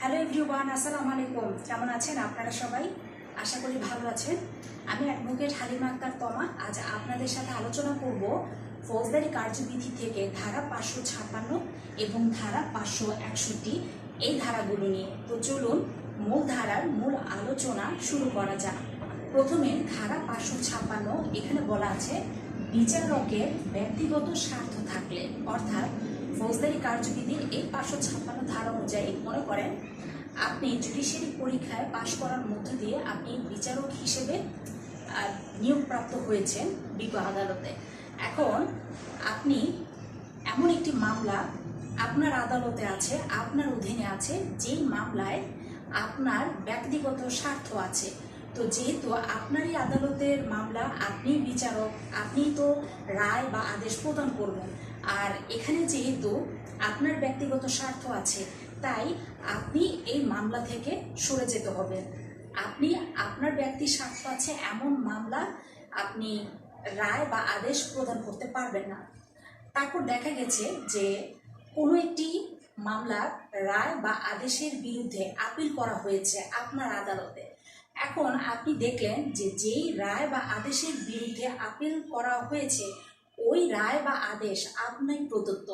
Hello everyone, আসসালামু আলাইকুম। কেমন আছেন আপনারা সবাই? আশা করি ভালো আছেন। আমি অ্যাডভোকেট হালিমা আক্তার তমা আজ আপনাদের সাথে আলোচনা করব ফৌজদারি কার্যবিধি থেকে ধারা 556 এবং ধারা 561 এই ধারাগুলো নিয়ে। তো চলুন মূল ধারার মূল আলোচনা শুরু করা যাক। প্রথমে ধারা 556, এখানে বলা আছে বিচারকের ব্যক্তিগত স্বার্থ থাকলে, অর্থাৎ ফৌজদারি কার্যবিধির এই 556 ধারা অনুযায়ী মনে করেন আপনি জুডিশিয়ারি পরীক্ষায় পাশ করার মধ্য দিয়ে আপনি বিচারক হিসেবে নিয়োগপ্রাপ্ত হয়েছেন বিজ্ঞ আদালতে। এখন আপনি এমন একটি মামলা আপনার আদালতে আছে, আপনার অধীনে আছে, যেই মামলায় আপনার ব্যক্তিগত স্বার্থ আছে। তো যেহেতু আপনারই আদালতের মামলা, আপনি বিচারক, আপনি তো রায় বা আদেশ প্রদান করবেন। আর এখানে যেহেতু আপনার ব্যক্তিগত স্বার্থ আছে, তাই আপনি এই মামলা থেকে সরে যেতে হবে। আপনি আপনার ব্যক্তির স্বার্থ আছে এমন মামলা আপনি রায় বা আদেশ প্রদান করতে পারবেন না। তারপর দেখা গেছে যে কোনো একটি মামলার রায় বা আদেশের বিরুদ্ধে আপিল করা হয়েছে আপনার আদালতে। এখন আপনি দেখলেন যে যেই রায় বা আদেশের বিরুদ্ধে আপিল করা হয়েছে ওই রায় বা আদেশ আপনার প্রদত্ত,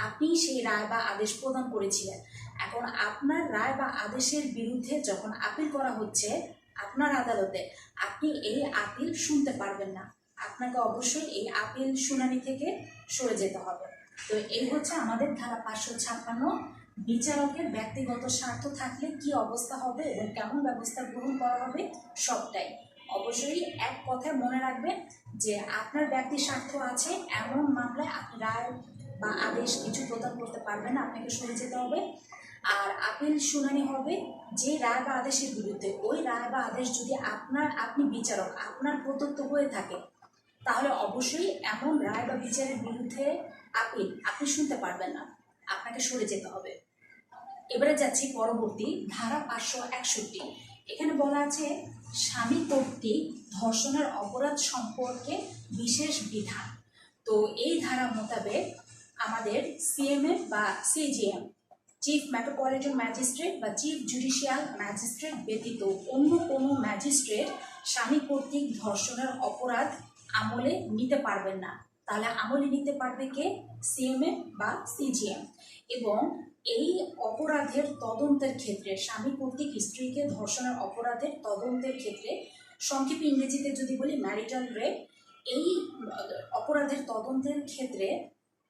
আপনি সেই রায় বা আদেশ প্রদান করেছিলেন। এখন আপনার রায় বা আদেশের বিরুদ্ধে যখন আপিল করা হচ্ছে আপনার আদালতে, আপনি এই আপিল শুনতে পারবেন না। আপনাকে অবশ্যই এই আপিল শুনানি থেকে সরে যেতে হবে। তো এই হচ্ছে আমাদের ধারা 556, বিচারকের ব্যক্তিগত স্বার্থ থাকলে কি অবস্থা হবে এবং কেমন ব্যবস্থা গ্রহণ করা হবে সবটাই। অবশ্যই এক কথায় মনে রাখবেন যে আপনার ব্যক্তি স্বার্থ আছে এমন মামলায় আপনি রায় বা আদেশ কিছু প্রদান করতে পারবেন না, আপনাকে সরে যেতে হবে। আর আপিল শুনানি হবে যে রায় বা আদেশের বিরুদ্ধে। ওই রায় বা আদেশ যদি আপনি বিচারক আপনার প্রদত্ত হয়ে থাকে, তাহলে অবশ্যই এমন রায় বা বিচারের বিরুদ্ধে আপিল আপনি শুনতে পারবেন না, আপনাকে সরে যেতে হবে। এবারে যাচ্ছি পরবর্তী ধারা 561। এখানে বলা আছে স্বামী কর্তৃক ধর্ষণের অপরাধ সম্পর্কে বিশেষ বিধান। তো এই ধারা মোতাবেক আমাদের সিএমএম বা সিজিএম, চিফ মেট্রোপলিটন ম্যাজিস্ট্রেট বা চিফ জুডিশিয়াল ম্যাজিস্ট্রেট ব্যতীত অন্য কোনো ম্যাজিস্ট্রেট স্বামী কর্তৃক ধর্ষণের অপরাধ আমলে নিতে পারবেন না। তাহলে আমলে নিতে পারবে কে? সিএমএম বা সিজিএম। এবং এই অপরাধের তদন্তের ক্ষেত্রে, স্বামী কর্তৃক স্ত্রীকে ধর্ষণের অপরাধের তদন্তের ক্ষেত্রে, সংক্ষেপে ইংরেজিতে যদি বলি ম্যারিটাল রেপ, এই অপরাধের তদন্তের ক্ষেত্রে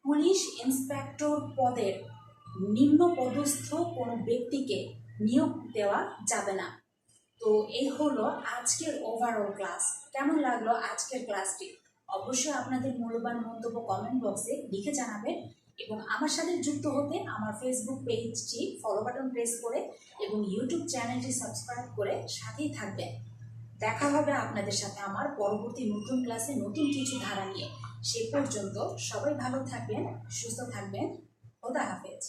পুলিশ ইন্সপেক্টর পদের নিম্ন পদস্থ কোনো ব্যক্তিকে নিয়োগ দেওয়া যাবে না। তো এই হলো আজকের ওভারঅল ক্লাস। কেমন লাগলো আজকের ক্লাসটি? অবশ্যই আপনাদের মূল্যবান মন্তব্য কমেন্ট বক্সে লিখে জানাবেন এবং আমার সাথে যুক্ত হতে আমার ফেসবুক পেজটি ফলো বাটন প্রেস করে এবং ইউটিউব চ্যানেলটি সাবস্ক্রাইব করে সাথেই থাকবেন। দেখা হবে আপনাদের সাথে আমার পরবর্তী নতুন ক্লাসে নতুন কিছু ধারা নিয়ে। সে পর্যন্ত সবাই ভালো থাকবেন, সুস্থ থাকবেন। খোদা হাফেজ।